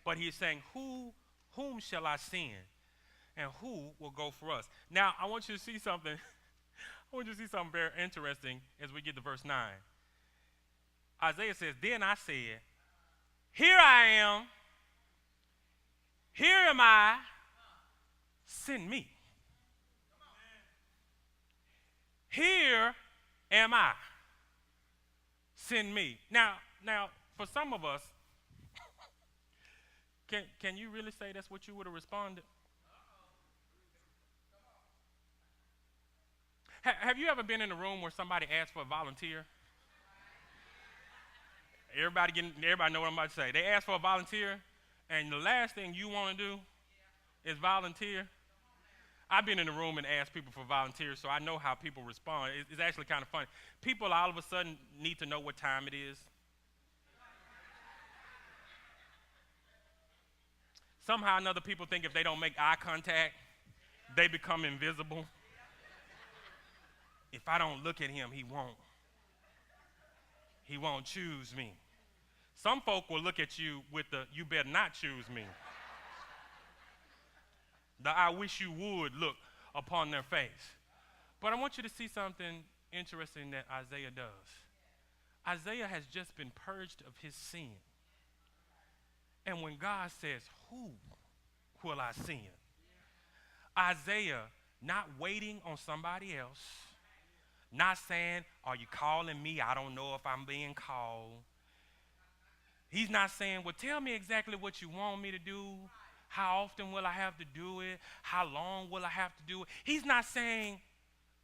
But he's saying, whom shall I send? And who will go for us? Now, I want you to see something. I want you to see something very interesting as we get to verse 9. Isaiah says, then I said, here I am. Here am I. Send me. Here am I. Send me. Now, for some of us, can you really say that's what you would have responded? Have you ever been in a room where somebody asked for a volunteer? Everybody know what I'm about to say. They ask for a volunteer, and the last thing you want to do is volunteer. I've been in a room and asked people for volunteers, so I know how people respond. It's actually kind of funny. People all of a sudden need to know what time it is. Somehow or another, people think if they don't make eye contact, they become invisible. If I don't look at him, he won't choose me. Some folk will look at you with the, you better not choose me. The I wish you would look upon their face. But I want you to see something interesting that Isaiah does. Isaiah has just been purged of his sin. And when God says, who will I send? Isaiah not waiting on somebody else, not saying, are you calling me? I don't know if I'm being called. He's not saying, well, tell me exactly what you want me to do. How often will I have to do it? How long will I have to do it? He's not saying,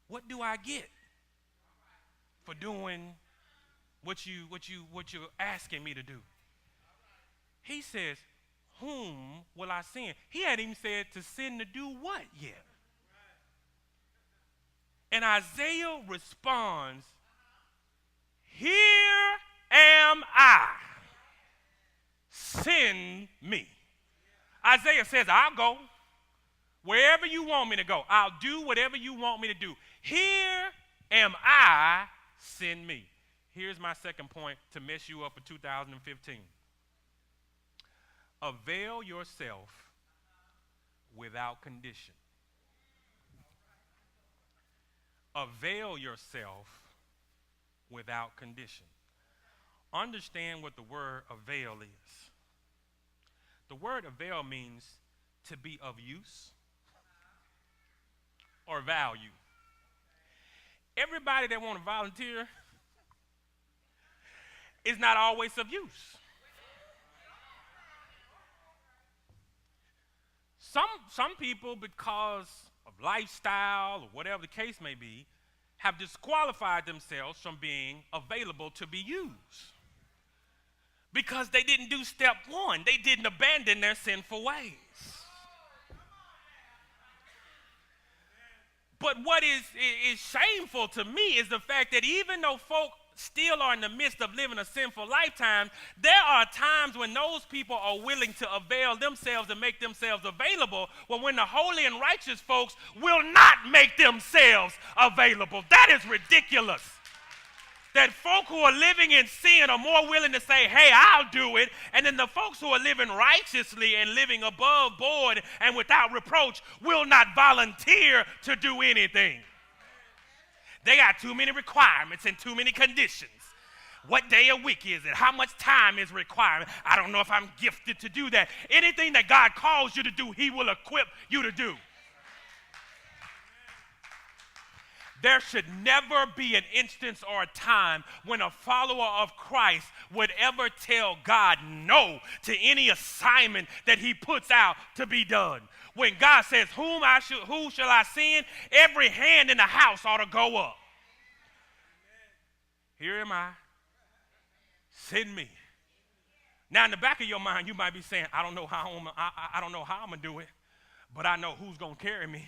what do I get for doing what you're asking me to do? He says, whom will I send? He hadn't even said to send to do what yet. And Isaiah responds, here am I. Send me. Isaiah says, I'll go wherever you want me to go. I'll do whatever you want me to do. Here am I. Send me. Here's my second point to mess you up for 2015. Avail yourself without condition. Avail yourself without condition. Understand what the word avail is. The word avail means to be of use or value. Everybody that want to volunteer is not always of use. Some people, because of lifestyle or whatever the case may be, have disqualified themselves from being available to be used. Because they didn't do step one. They didn't abandon their sinful ways. But what is shameful to me is the fact that even though folk still are in the midst of living a sinful lifetime, there are times when those people are willing to avail themselves and make themselves available, when the holy and righteous folks will not make themselves available. That is ridiculous. That folk who are living in sin are more willing to say, hey, I'll do it. And then the folks who are living righteously and living above board and without reproach will not volunteer to do anything. They got too many requirements and too many conditions. What day of week is it? How much time is required? I don't know if I'm gifted to do that. Anything that God calls you to do, he will equip you to do. There should never be an instance or a time when a follower of Christ would ever tell God no to any assignment that he puts out to be done. When God says, who shall I send? Every hand in the house ought to go up. Here am I. Send me. Now, in the back of your mind, you might be saying, I don't know how I'm going to do it, but I know who's going to carry me.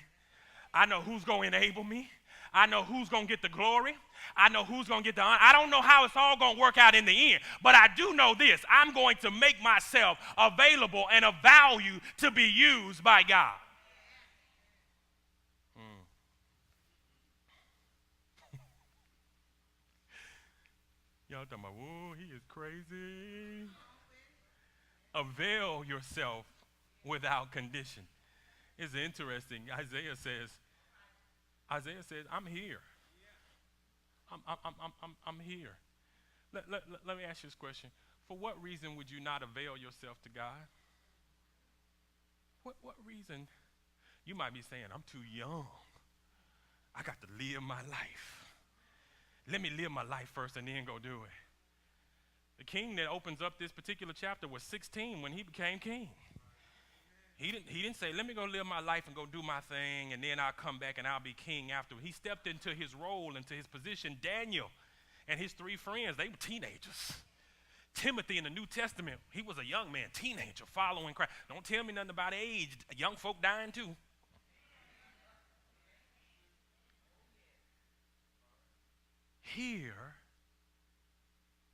I know who's going to enable me. I know who's going to get the glory. I know who's going to get the honor. I don't know how it's all going to work out in the end, but I do know this. I'm going to make myself available and of value to be used by God. Y'all talking about, whoa, he is crazy. Avail yourself without condition. It's interesting. Isaiah says, I'm here. I'm here. Let me ask you this question. For what reason would you not avail yourself to God? What reason? You might be saying, I'm too young. I got to live my life. Let me live my life first and then go do it. The king that opens up this particular chapter was 16 when he became king. He didn't say, let me go live my life and go do my thing, and then I'll come back and I'll be king after. He stepped into his role, into his position. Daniel and his 3 friends, they were teenagers. Timothy in the New Testament, he was a young man, teenager, following Christ. Don't tell me nothing about age. Young folk dying too. Here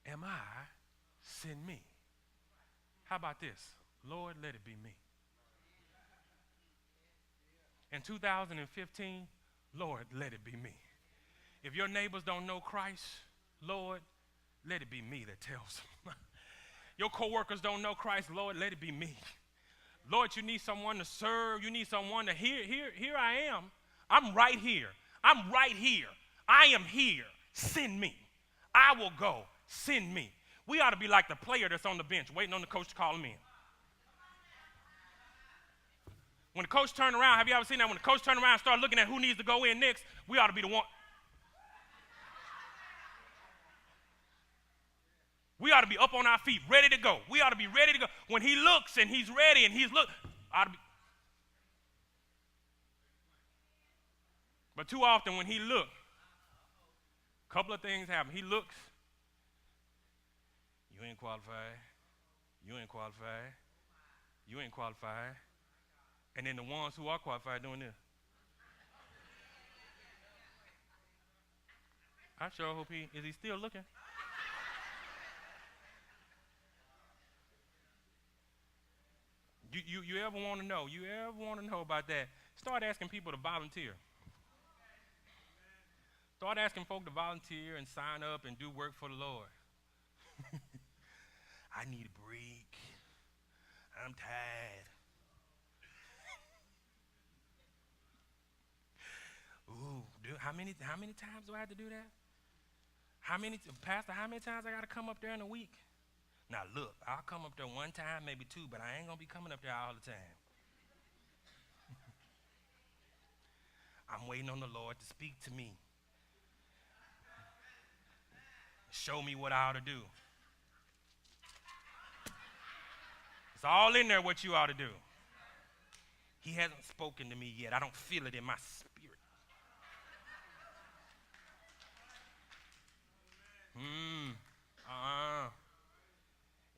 am I, send me. How about this? Lord, let it be me. In 2015, Lord, let it be me. If your neighbors don't know Christ, Lord, let it be me that tells them. Your coworkers don't know Christ, Lord, let it be me. Lord, you need someone to serve. You need someone to hear. Here I am. I'm right here. I'm right here. I am here. Send me. I will go. Send me. We ought to be like the player that's on the bench waiting on the coach to call him in. When the coach turned around, have you ever seen that? When the coach turned around and started looking at who needs to go in next, we ought to be the one. We ought to be up on our feet, ready to go. We ought to be ready to go. When he looks and he's ready and he's ought to be. But too often when he looks, a couple of things happen. He looks, you ain't qualified. You ain't qualified. You ain't qualified. And then the ones who are qualified doing this. I sure hope is he still looking? You ever want to know? You ever want to know about that? Start asking people to volunteer. Start asking folk to volunteer and sign up and do work for the Lord. I need a break. I'm tired. Ooh, how many times do I have to do that? Pastor, how many times I got to come up there in a week? Now look, I'll come up there one time, maybe 2, but I ain't going to be coming up there all the time. I'm waiting on the Lord to speak to me. Show me what I ought to do. It's all in there what you ought to do. He hasn't spoken to me yet. I don't feel it in my spirit.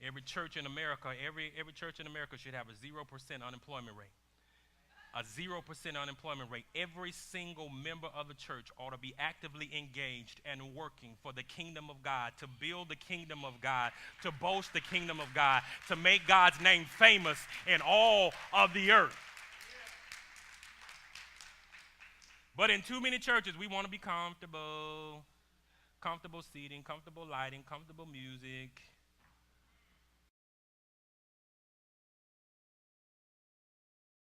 Every church in America, every church in America should have a 0% unemployment rate. A 0% unemployment rate. Every single member of the church ought to be actively engaged and working for the kingdom of God, to build the kingdom of God, to boast the kingdom of God, to make God's name famous in all of the earth. But in too many churches, we want to be comfortable seating, comfortable lighting, comfortable music.